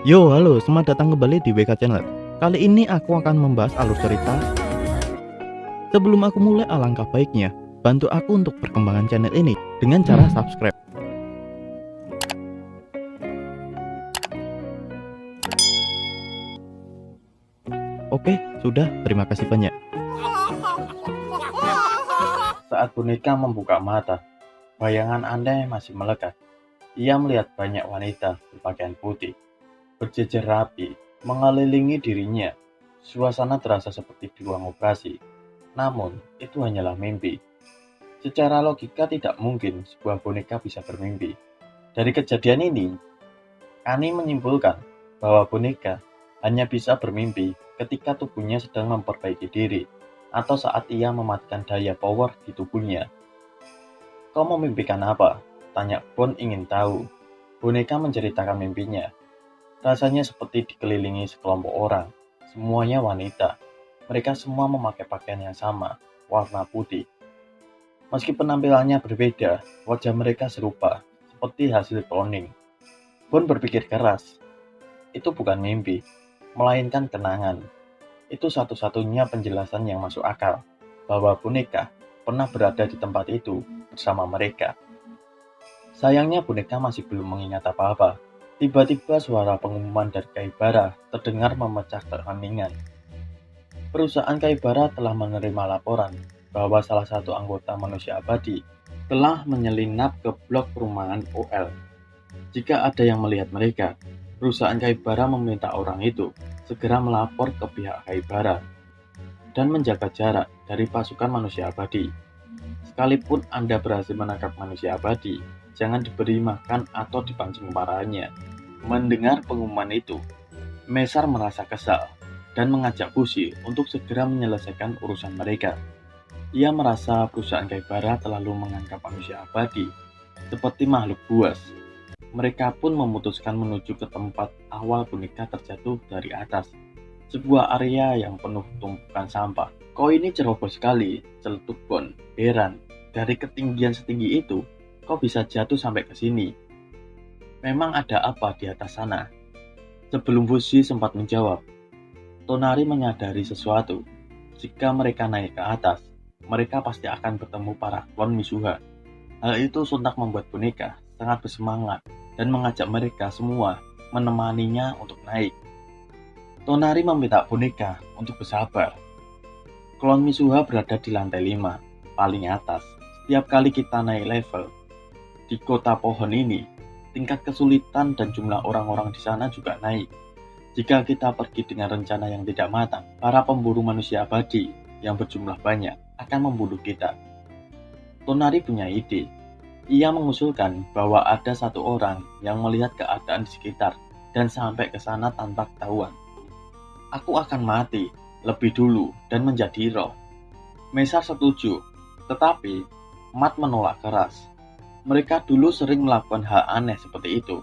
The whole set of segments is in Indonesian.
Yo, halo, selamat datang kembali di WK Channel. Kali ini aku akan membahas alur cerita. Sebelum aku mulai, alangkah baiknya bantu aku untuk perkembangan channel ini dengan cara subscribe. Oke, sudah, terima kasih banyak. Saat boneka membuka mata, bayangan Anda masih melekat. Ia melihat banyak wanita berpakaian putih, berjejer rapi, mengelilingi dirinya. Suasana terasa seperti di ruang operasi. Namun, itu hanyalah mimpi. Secara logika tidak mungkin sebuah boneka bisa bermimpi. Dari kejadian ini, Ani menyimpulkan bahwa boneka hanya bisa bermimpi ketika tubuhnya sedang memperbaiki diri atau saat ia mematikan daya power di tubuhnya. "Kau memimpikan apa?" tanya Bon ingin tahu. Boneka menceritakan mimpinya. Rasanya seperti dikelilingi sekelompok orang, semuanya wanita. Mereka semua memakai pakaian yang sama, warna putih. Meski penampilannya berbeda, wajah mereka serupa, seperti hasil cloning. Bon berpikir keras, itu bukan mimpi, melainkan kenangan. Itu satu-satunya penjelasan yang masuk akal, bahwa boneka pernah berada di tempat itu bersama mereka. Sayangnya boneka masih belum mengingat apa-apa. Tiba-tiba suara pengumuman dari Kaibara terdengar memecah keheningan. Perusahaan Kaibara telah menerima laporan bahwa salah satu anggota manusia abadi telah menyelinap ke blok perumahan OL. Jika ada yang melihat mereka, perusahaan Kaibara meminta orang itu segera melapor ke pihak Kaibara dan menjaga jarak dari pasukan manusia abadi. Sekalipun Anda berhasil menangkap manusia abadi, jangan diberi makan atau dipancing kemarahannya. Mendengar pengumuman itu, Mesar merasa kesal dan mengajak Fushi untuk segera menyelesaikan urusan mereka. Ia merasa perusahaan Kaibara terlalu menganggap manusia abadi seperti makhluk buas. Mereka pun memutuskan menuju ke tempat awal boneka terjatuh dari atas, sebuah area yang penuh tumpukan sampah. "Kau ini ceroboh sekali," celetuk Bon, heran. "Dari ketinggian setinggi itu, kau bisa jatuh sampai ke sini. Memang ada apa di atas sana?" Sebelum Fushi sempat menjawab, Tonari menyadari sesuatu. Jika mereka naik ke atas, mereka pasti akan bertemu para klon Misuha. Hal itu sontak membuat boneka sangat bersemangat dan mengajak mereka semua menemaninya untuk naik. Tonari meminta boneka untuk bersabar. Klon Misuha berada di lantai 5, paling atas. Setiap kali kita naik level di kota pohon ini, tingkat kesulitan dan jumlah orang-orang di sana juga naik. Jika kita pergi dengan rencana yang tidak matang, para pemburu manusia abadi yang berjumlah banyak akan membunuh kita. Tonari punya ide. Ia mengusulkan bahwa ada satu orang yang melihat keadaan di sekitar dan sampai ke sana tanpa ketahuan. "Aku akan mati lebih dulu dan menjadi roh." Mesar setuju, tetapi Matt menolak keras. Mereka dulu sering melakukan hal aneh seperti itu,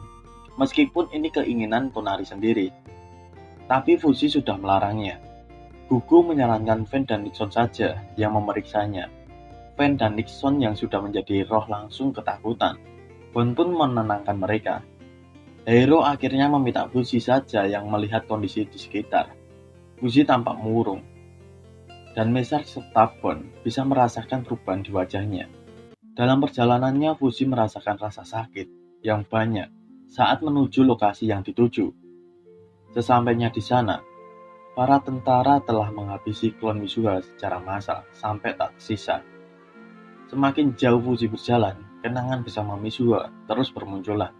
meskipun ini keinginan Tonari sendiri. Tapi Fushi sudah melarangnya. Gugu menyarankan Fen dan Nixon saja yang memeriksanya. Fen dan Nixon yang sudah menjadi roh langsung ketakutan. Bon pun menenangkan mereka. Hero akhirnya meminta Fushi saja yang melihat kondisi di sekitar. Fushi tampak murung, dan Mesar serta Bon bisa merasakan perubahan di wajahnya. Dalam perjalanannya, Fushi merasakan rasa sakit yang banyak saat menuju lokasi yang dituju. Sesampainya di sana, para tentara telah menghabisi klon Misuha secara massal sampai tak tersisa. Semakin jauh Fushi berjalan, kenangan bersama Misuha terus bermunculan.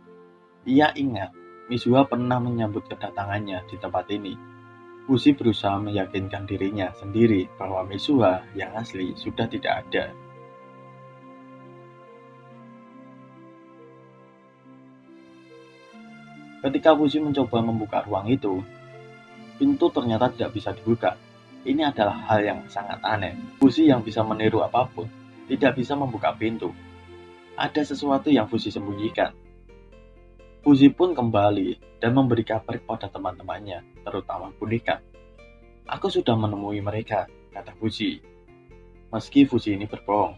Ia ingat Misuha pernah menyambut kedatangannya di tempat ini. Fushi berusaha meyakinkan dirinya sendiri bahwa Misuha yang asli sudah tidak ada. Ketika Fushi mencoba membuka ruang itu, pintu ternyata tidak bisa dibuka. Ini adalah hal yang sangat aneh. Fushi yang bisa meniru apapun tidak bisa membuka pintu. Ada sesuatu yang Fushi sembunyikan. Fushi pun kembali dan memberi kabar kepada teman-temannya, terutama boneka. "Aku sudah menemui mereka," kata Fushi. Meski Fushi ini berbohong,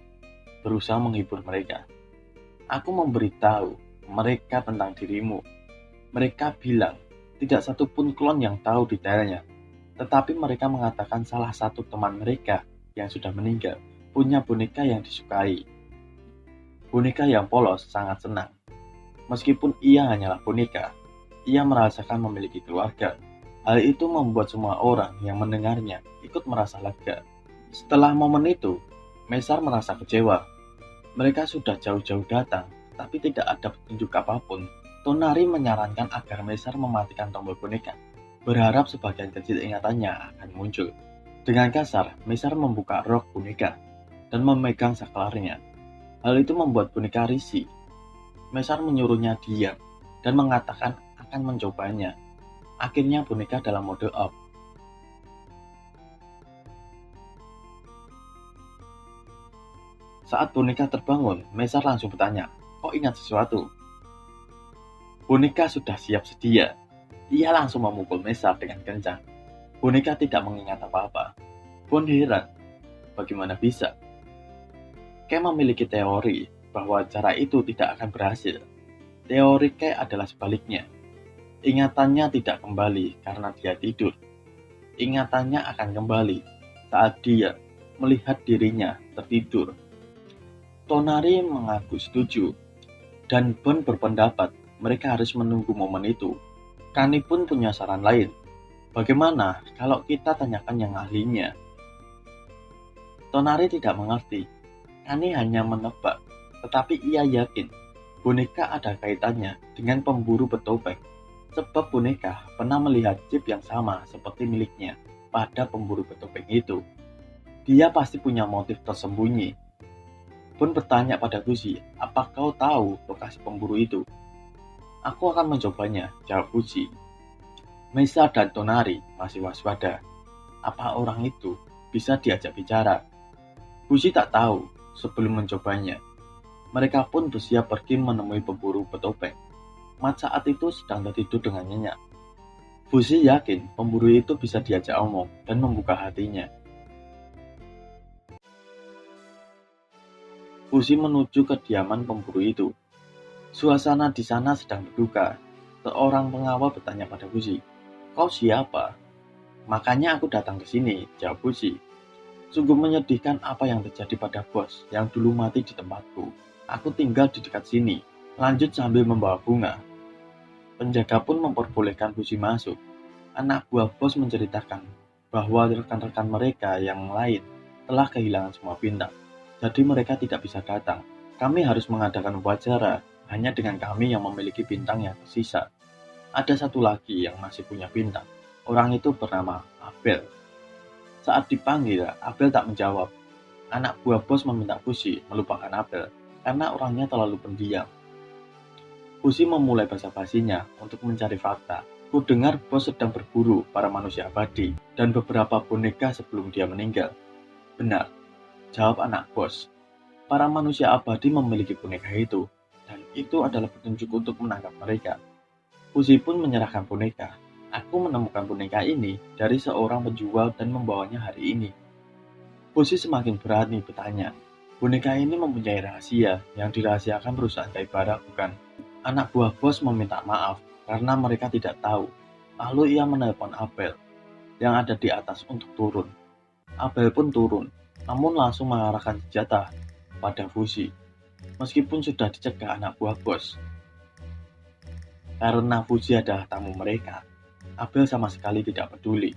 berusaha menghibur mereka. "Aku memberitahu mereka tentang dirimu. Mereka bilang Tidak satupun klon yang tahu detailnya, tetapi mereka mengatakan salah satu teman mereka yang sudah meninggal punya boneka yang disukai. Boneka yang polos sangat senang. Meskipun ia hanyalah boneka, ia merasakan memiliki keluarga. Hal itu membuat semua orang yang mendengarnya ikut merasa lega. Setelah momen itu, Mesar merasa kecewa. Mereka sudah jauh-jauh datang, tapi tidak ada petunjuk apapun. Tonari menyarankan agar Mesar mematikan tombol boneka, berharap sebagian kecil ingatannya akan muncul. Dengan kasar, Mesar membuka rok boneka dan memegang saklarnya. Hal itu membuat boneka risih. Mesar menyuruhnya diam dan mengatakan akan mencobanya. Akhirnya boneka dalam mode off. Saat boneka terbangun, Mesar langsung bertanya, "Kok ingat sesuatu?" Boneka sudah siap sedia. Ia langsung memukul Mesar dengan kencang. Boneka tidak mengingat apa-apa. Bon heran, bagaimana bisa? Kay memiliki teori bahwa cara itu tidak akan berhasil. Teori Kay adalah sebaliknya. Ingatannya tidak kembali karena dia tidur. Ingatannya akan kembali saat dia melihat dirinya tertidur. Tonari mengaku setuju, dan Bon berpendapat mereka harus menunggu momen itu. Kani pun punya saran lain. Bagaimana kalau kita tanyakan yang ahlinya? Tonari tidak mengerti. Kani hanya menebak, tetapi ia yakin boneka ada kaitannya dengan pemburu bertopeng. Sebab boneka pernah melihat chip yang sama seperti miliknya pada pemburu bertopeng itu. Dia pasti punya motif tersembunyi. Bon bertanya pada Fuzi, "Apa kau tahu lokasi pemburu itu?" "Aku akan mencobanya," jawab Fuzi. Mesar dan Tonari masih waspada. Apa orang itu bisa diajak bicara? Fuzi tak tahu sebelum mencobanya. Mereka pun bersiap pergi menemui pemburu bertopeng. Mat saat itu sedang tertidur dengan nyenyak. Fuzi yakin pemburu itu bisa diajak omong dan membuka hatinya. Fuzi menuju kediaman pemburu itu. Suasana di sana sedang berduka. Seorang pengawal bertanya pada Fuzi, "Kau siapa?" "Makanya aku datang ke sini," jawab Fuzi. "Sungguh menyedihkan apa yang terjadi pada bos yang dulu mati di tempatku. Aku tinggal di dekat sini," lanjut sambil membawa bunga. Penjaga pun memperbolehkan Fuzi masuk. Anak buah bos menceritakan bahwa rekan-rekan mereka yang lain telah kehilangan semua bintang. Jadi mereka tidak bisa datang. Kami harus mengadakan upacara hanya dengan kami yang memiliki bintang yang tersisa. Ada satu lagi yang masih punya bintang. Orang itu bernama Abel. Saat dipanggil, Abel tak menjawab. Anak buah bos meminta Fuzi melupakan Abel karena orangnya terlalu pendiam. Fuzi memulai basa-basinya untuk mencari fakta. Ku dengar bos sedang berburu para manusia abadi dan beberapa boneka sebelum dia meninggal. Benar, jawab anak bos. Para manusia abadi memiliki boneka itu, dan itu adalah petunjuk untuk menangkap mereka. Fuzi pun menyerahkan boneka. Aku menemukan boneka ini dari seorang penjual dan membawanya hari ini. Fuzi semakin berani bertanya. Boneka ini mempunyai rahasia yang dirahasiakan perusahaan Kaibara, bukan? Anak buah bos meminta maaf karena mereka tidak tahu. Lalu ia menelpon Abel yang ada di atas untuk turun. Abel pun turun, namun langsung mengarahkan senjata pada Fuzi. Meskipun sudah dicegah anak buah bos. Karena Fuzi adalah tamu mereka, Abel sama sekali tidak peduli.